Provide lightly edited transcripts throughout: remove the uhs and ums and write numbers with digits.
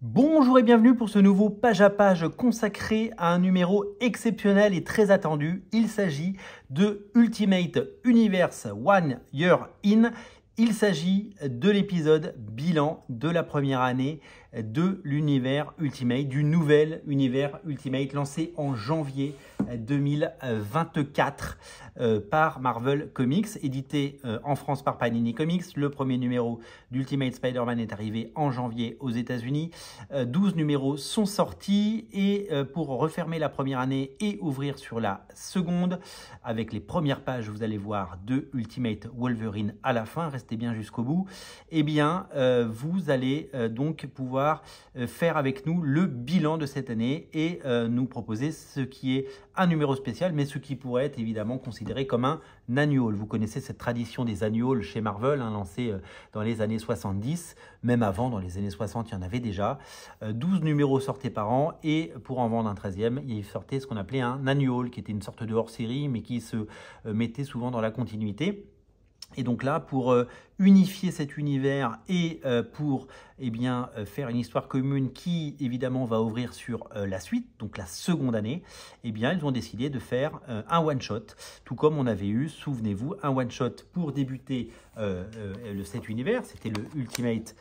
Bonjour et bienvenue pour ce nouveau page à page consacré à un numéro exceptionnel et très attendu. Il s'agit de Ultimate Universe One Year In. Il s'agit de l'épisode bilan de la première année de l'univers Ultimate, du nouvel univers Ultimate lancé en janvier 2024 par Marvel Comics, édité en France par Panini Comics. Le premier numéro d'Ultimate Spider-Man est arrivé en janvier aux États-Unis. 12 numéros sont sortis et pour refermer la première année et ouvrir sur la seconde, avec les premières pages, vous allez voir, de Ultimate Wolverine à la fin, restez bien jusqu'au bout, eh bien, vous allez donc pouvoir faire avec nous le bilan de cette année et nous proposer ce qui est un numéro spécial, mais ce qui pourrait être évidemment considéré comme un annual. Vous connaissez cette tradition des annuals chez Marvel, lancée dans les années 70, même avant, dans les années 60, il y en avait déjà. 12 numéros sortaient par an et pour en vendre un 13e, il sortait ce qu'on appelait un annual, qui était une sorte de hors-série, mais qui se mettait souvent dans la continuité. Et donc là, pour unifier cet univers et pour faire une histoire commune qui, évidemment, va ouvrir sur la suite, donc la seconde année, eh bien, ils ont décidé de faire un one-shot, tout comme on avait eu, souvenez-vous, un one-shot pour débuter cet univers. C'était le Ultimate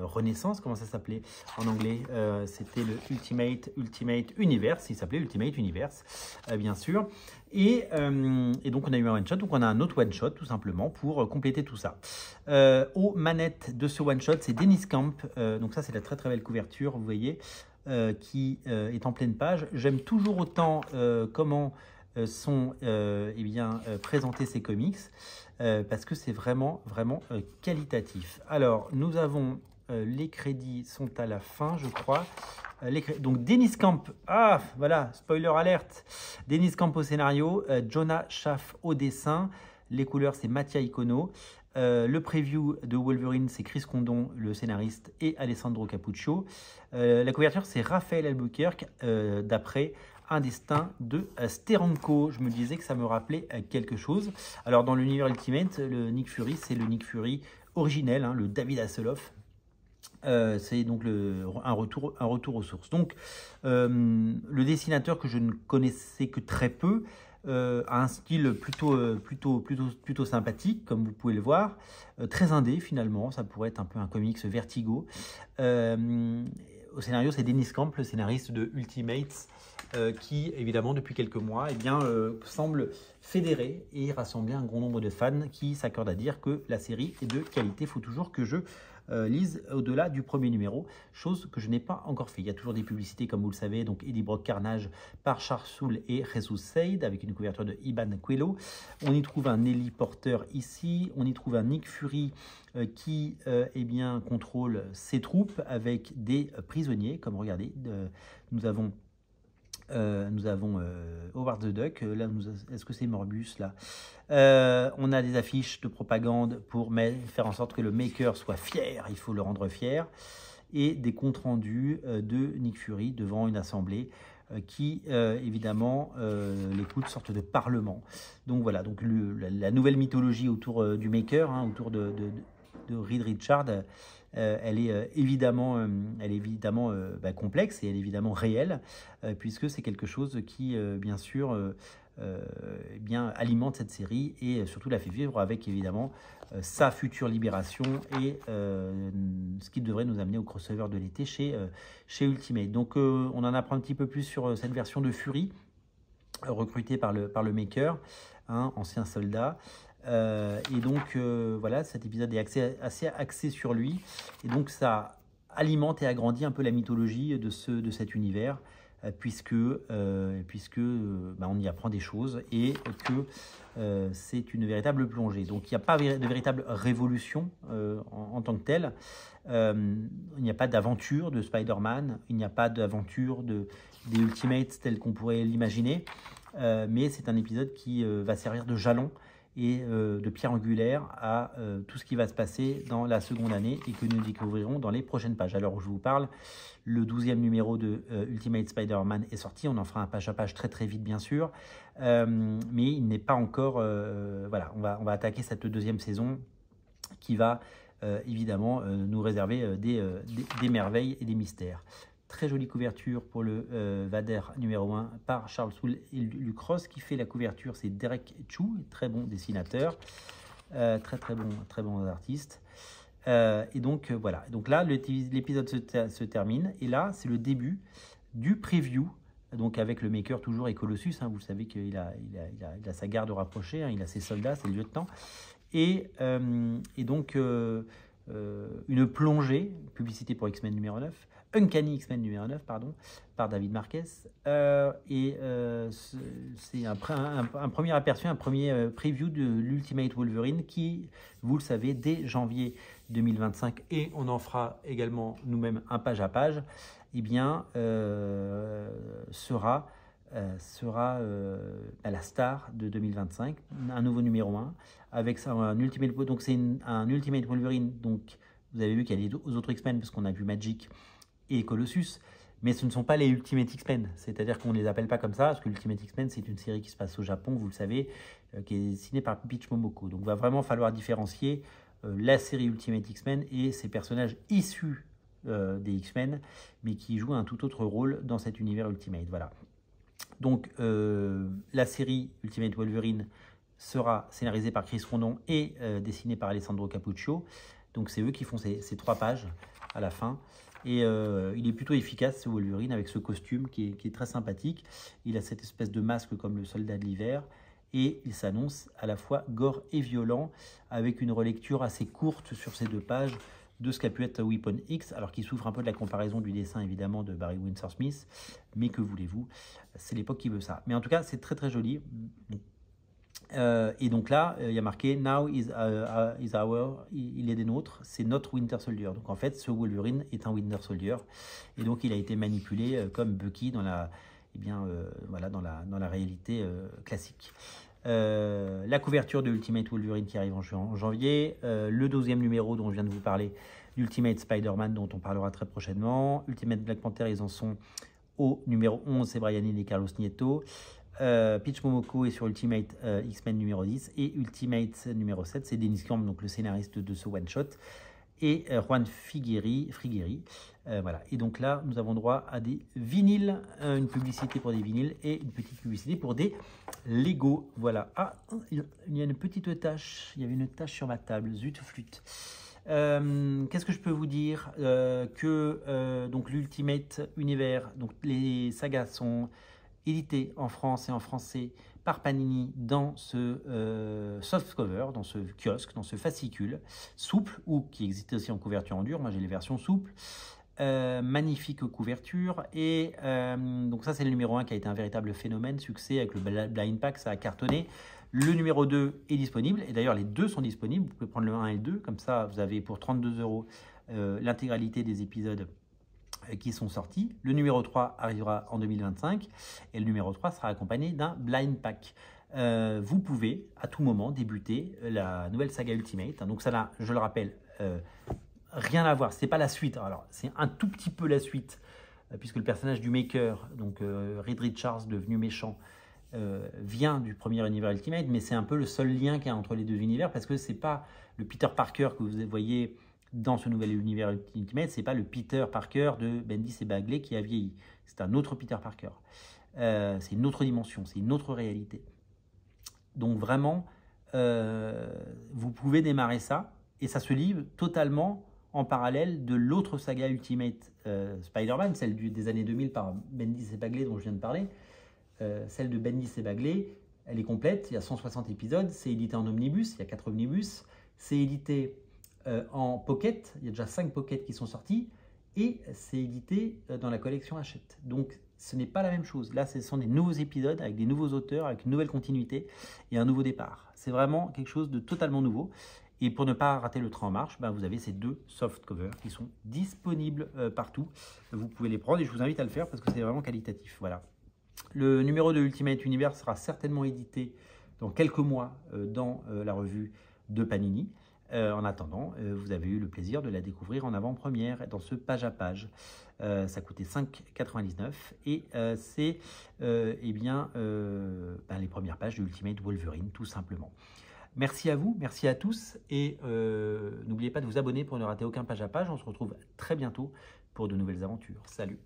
Renaissance, comment ça s'appelait en anglais? C'était le Ultimate Universe, il s'appelait Ultimate Universe, bien sûr. Et donc, on a eu un one-shot, donc on a un autre one-shot, tout simplement, pour compléter tout ça. Aux manettes de ce one-shot, c'est Dennis Camp. Donc ça, c'est la très très belle couverture, vous voyez, qui est en pleine page. J'aime toujours autant comment sont présentés ces comics, parce que c'est vraiment qualitatif. Alors, nous avons les crédits sont à la fin, je crois. Donc Dennis Camp, voilà, spoiler alerte. Dennis Camp au scénario, Jonah Schaff au dessin. Les couleurs, c'est Mattia Icono. Le preview de Wolverine, c'est Chris Condon, le scénariste, et Alessandro Capuccio. La couverture, c'est Raphaël Albuquerque, d'après Un destin de Steranko. Je me disais que ça me rappelait quelque chose. Alors, dans l'univers Ultimate, le Nick Fury, c'est le Nick Fury originel, le David Hasselhoff. C'est donc un retour aux sources. Donc, le dessinateur que je ne connaissais que très peu a un style plutôt sympathique, comme vous pouvez le voir, très indé finalement. Ça pourrait être un peu un comics Vertigo. Au scénario, c'est Dennis Camp, le scénariste de Ultimates, qui évidemment depuis quelques mois semble fédérer et rassembler un grand nombre de fans qui s'accordent à dire que la série est de qualité. Il faut toujours que je lise au-delà du premier numéro, chose que je n'ai pas encore fait. Il y a toujours des publicités, comme vous le savez, donc Eddie Brock Carnage par Charles Soule et Jesus Said, avec une couverture de Iban Coelho. On y trouve un Nelly Porter ici, on y trouve un Nick Fury qui contrôle ses troupes avec des prisonniers, comme regardez, nous avons Howard the Duck, là, est-ce que c'est Morbus là? On a des affiches de propagande pour faire en sorte que le maker soit fier, il faut le rendre fier, et des comptes rendus de Nick Fury devant une assemblée qui évidemment l'écoute, sorte de parlement. Donc voilà, donc la nouvelle mythologie autour du maker, autour de Reed Richards, elle est évidemment complexe et elle est évidemment réelle, puisque c'est quelque chose qui, bien sûr, alimente cette série et surtout la fait vivre avec évidemment sa future libération et ce qui devrait nous amener au crossover de l'été chez Ultimate. Donc on en apprend un petit peu plus sur cette version de Fury, recrutée par le maker, ancien soldat. Et donc voilà, cet épisode est assez axé sur lui, et donc ça alimente et agrandit un peu la mythologie de cet univers, puisque on y apprend des choses et que c'est une véritable plongée. Donc il n'y a pas de véritable révolution en tant que telle. Il n'y a pas d'aventure de Spider-Man, il n'y a pas d'aventure des Ultimates tels qu'on pourrait l'imaginer, mais c'est un épisode qui va servir de jalon et de pierre angulaire à tout ce qui va se passer dans la seconde année et que nous découvrirons dans les prochaines pages. Alors où je vous parle, le 12e numéro de Ultimate Spider-Man est sorti, on en fera un page à page très très vite bien sûr, mais il n'est pas encore... voilà, on va attaquer cette deuxième saison qui va évidemment nous réserver des merveilles et des mystères. Très jolie couverture pour le Vader numéro 1 par Charles Soule et Luc Ross. Qui fait la couverture, c'est Derek Chou, très bon dessinateur, très bon artiste. Et donc voilà, donc là l'épisode se termine, et là c'est le début du preview, donc avec le maker toujours et Colossus, hein, vous savez qu'il a sa garde rapprochée, hein, il a ses soldats, ses lieutenants, et donc une plongée, publicité pour X-Men numéro 9, Uncanny X-Men numéro 9, pardon, par David Marquez, c'est un premier aperçu, un premier preview de l'Ultimate Wolverine qui, vous le savez, dès janvier 2025, et on en fera également nous-mêmes un page à page, eh bien, sera la star de 2025, un nouveau numéro 1, avec ça, un Ultimate, donc c'est un Ultimate Wolverine, donc vous avez vu qu'il y a les autres X-Men, parce qu'on a vu Magic et Colossus, mais ce ne sont pas les Ultimate X-Men, c'est-à-dire qu'on ne les appelle pas comme ça, parce que l'Ultimate X-Men, c'est une série qui se passe au Japon, vous le savez, qui est dessinée par Peach Momoko. Donc il va vraiment falloir différencier la série Ultimate X-Men et ces personnages issus des X-Men, mais qui jouent un tout autre rôle dans cet univers Ultimate. Voilà. Donc la série Ultimate Wolverine sera scénarisée par Chris Rondon et dessinée par Alessandro Cappuccio. Donc c'est eux qui font ces 3 pages à la fin. Et il est plutôt efficace, ce Wolverine, avec ce costume qui est très sympathique. Il a cette espèce de masque comme le soldat de l'hiver. Et il s'annonce à la fois gore et violent, avec une relecture assez courte sur ces 2 pages de ce qu'a pu être Weapon X, alors qu'il souffre un peu de la comparaison du dessin évidemment de Barry Windsor Smith, mais que voulez-vous, c'est l'époque qui veut ça. Mais en tout cas, c'est très joli. Et donc là, il y a marqué Now is our, il est des nôtres, c'est notre Winter Soldier. Donc en fait, ce Wolverine est un Winter Soldier, et donc il a été manipulé comme Bucky dans la, voilà, dans la réalité classique. La couverture de Ultimate Wolverine qui arrive en janvier, le 12e numéro dont je viens de vous parler, Ultimate Spider-Man dont on parlera très prochainement, Ultimate Black Panther, ils en sont au numéro 11, c'est Brian Hill et Carlos Nieto. Peach Momoko est sur Ultimate X-Men numéro 10, et Ultimate numéro 7, c'est Dennis Camp, donc le scénariste de ce one-shot, et Juan Frigueri. Voilà. Et donc là, nous avons droit à des vinyles, une publicité pour des vinyles et une petite publicité pour des Lego. Voilà. Ah, il y a une petite tache, il y avait une tache sur ma table, zut flûte. Qu'est-ce que je peux vous dire, donc l'Ultimate Univers, donc les sagas sont éditées en France et en français par Panini dans ce softcover, dans ce kiosque, dans ce fascicule souple, ou qui existe aussi en couverture en dur. Moi j'ai les versions souples. Magnifique couverture, et donc ça c'est le numéro 1 qui a été un véritable phénomène, succès avec le Blind Pack, ça a cartonné. Le numéro 2 est disponible, et d'ailleurs les deux sont disponibles, vous pouvez prendre le 1 et le 2, comme ça vous avez pour 32 € l'intégralité des épisodes qui sont sortis. Le numéro 3 arrivera en 2025, et le numéro 3 sera accompagné d'un Blind Pack. Vous pouvez à tout moment débuter la nouvelle saga Ultimate, donc ça n'a, je le rappelle, rien à voir, c'est pas la suite. Alors c'est un tout petit peu la suite, puisque le personnage du Maker, donc Reed Richards devenu méchant, vient du premier univers Ultimate, mais c'est un peu le seul lien qu'il y a entre les deux univers, parce que c'est pas le Peter Parker que vous voyez dans ce nouvel univers Ultimate, c'est pas le Peter Parker de Bendis et Bagley qui a vieilli, c'est un autre Peter Parker. C'est une autre dimension, c'est une autre réalité. Donc vraiment, vous pouvez démarrer ça, et ça se livre totalement en parallèle de l'autre saga Ultimate Spider-Man, celle des années 2000 par Bendis et Bagley dont je viens de parler. Celle de Bendis et Bagley, elle est complète, il y a 160 épisodes, c'est édité en omnibus, il y a 4 omnibus, c'est édité en pocket, il y a déjà 5 pockets qui sont sortis, et c'est édité dans la collection Hachette. Donc ce n'est pas la même chose, là ce sont des nouveaux épisodes avec des nouveaux auteurs, avec une nouvelle continuité et un nouveau départ. C'est vraiment quelque chose de totalement nouveau. Et pour ne pas rater le train en marche, vous avez ces 2 soft covers qui sont disponibles partout. Vous pouvez les prendre, et je vous invite à le faire parce que c'est vraiment qualitatif. Voilà. Le numéro de Ultimate Universe sera certainement édité dans quelques mois dans la revue de Panini. En attendant, vous avez eu le plaisir de la découvrir en avant-première dans ce page à page. Ça coûtait 5,99 et c'est les premières pages de Ultimate Wolverine, tout simplement. Merci à vous, merci à tous. Et n'oubliez pas de vous abonner pour ne rater aucun page à page. On se retrouve très bientôt pour de nouvelles aventures. Salut!